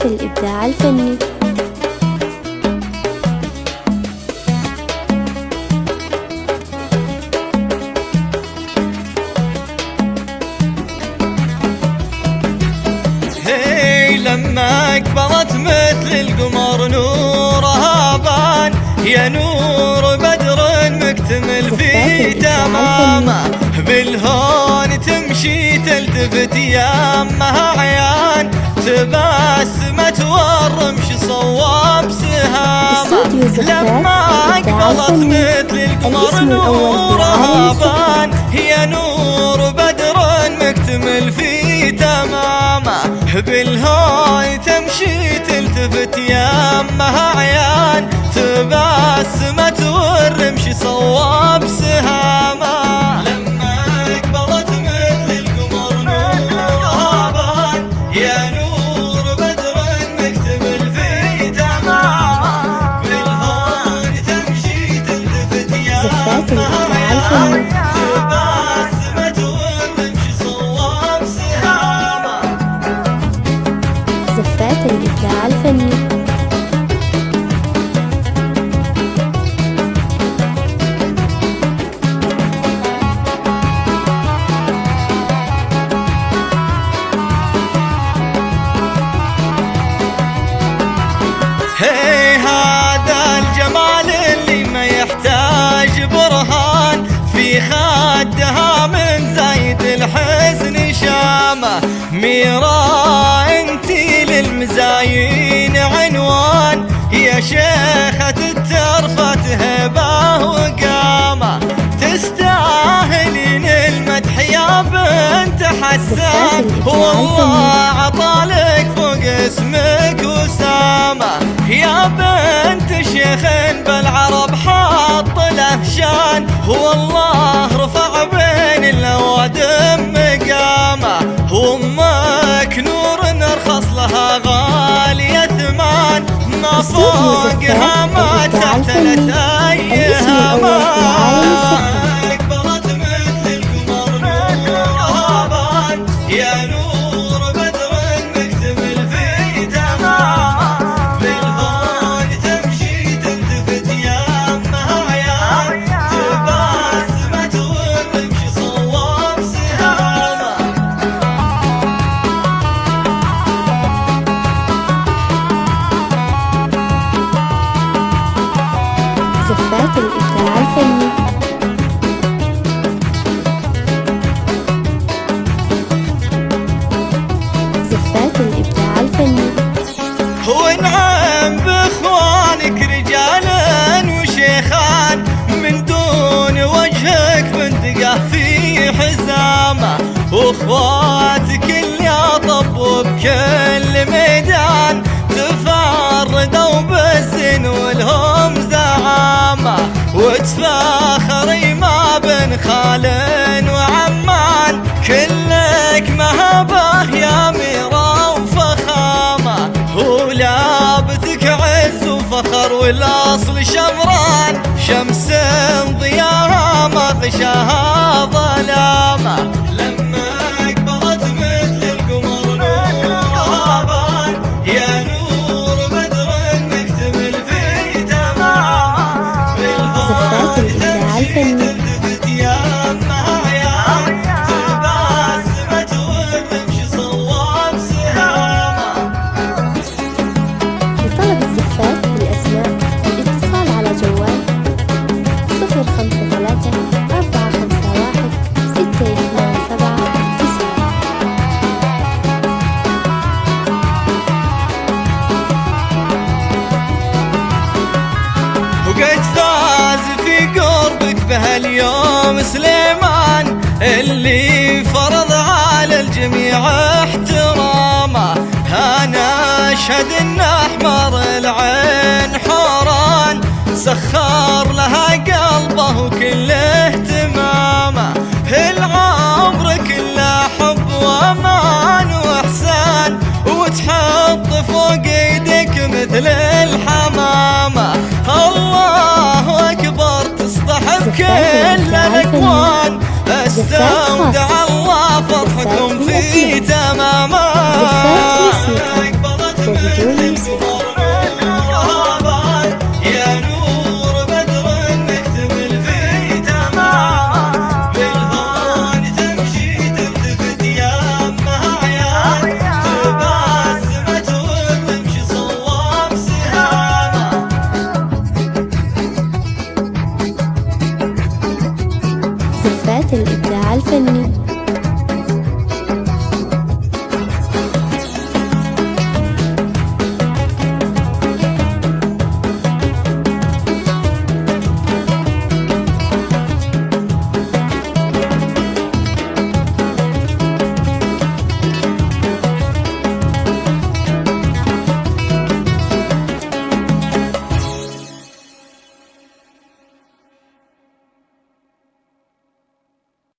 الإبداع الفني. لما اقبلت مثل القمر نورها بان، يا نور بدر مكتمل في تمامه، بالهون تمشي تلتفت يامها عيان، تبسمت والرمش صواب سهامه. لما اقبلت مثل القمر نورها بان، يا نور بدر مكتمل في تمامه، بالهاي تمشي تلتفت يامها عيان، تبسمت والرمش صواب سهامه. لما اقبلت مثل القمر نورها بان، يا نور بدر مكتمل في تمامه، بالهاي تمشي تلتفت يامها عيان، تبسمت والرمش صواب سهامه. زفات الإبداع الفني. هذا الجمال اللي ما يحتاج برهان، في خدها من زايد الحسن شامه، ميرا انتي للمزاين عنوان، يا شيخة الترفة هبة وقامة، تستاهلين المدح يا بنت حسان، والله عطالك فوق اسمك وسامة، يا بنت شيخ بالعرب حط له شان، والله رفع بين الاوادم مقامه، وامك نور نرخص لها غالية ثمان، ما فوقها ما تحتلت اي هامه. اقبلت مثل القمر نورها بان، يا نور بدر مكتمل في تمامه، بالهون تمشي تلتفت يامها عيان، تبسمت والرمش صواب سهامه. زفات الإبداع الفني. زفات الإبداع الفني. ونعم باخوانك رجالا وشيخان، من دون وجهك بندقه في حزامه، واخواتك اللي طبوا بكل ميدان، تفردوا بالزين ولهم زعامه، وتفاخري ما بين خال وعمان، كلك مهبه يا ميرا وفخامه، ولابتك عز وفخر والاصل شمران، شمس ضياها ما غشاها ظلامه. لما اقبلت مثل القمر نورها بان، يا نور بدر مكتمل في تمامه، بالهون تمشي تلتفت يامها عيان، تبسمت والرمش صواب سهامه. لطلب الزفات بالأسماء الاتصال على جوال 053 451 627 9. وقد فاز في قربك بهاليوم سليمان، اللي فرض على الجميع احترامه، انا اشهد ان احمر العين حوران، سخر لها قلبه وكل اهتمامه، العمر كله حب وامان واحسان، وتحط فوق ايدك مثل الحمامه، الله اكبر تصطحب كل الاكوان، استودع الله فرحكم في تمامه. كفات الإبداع الفني.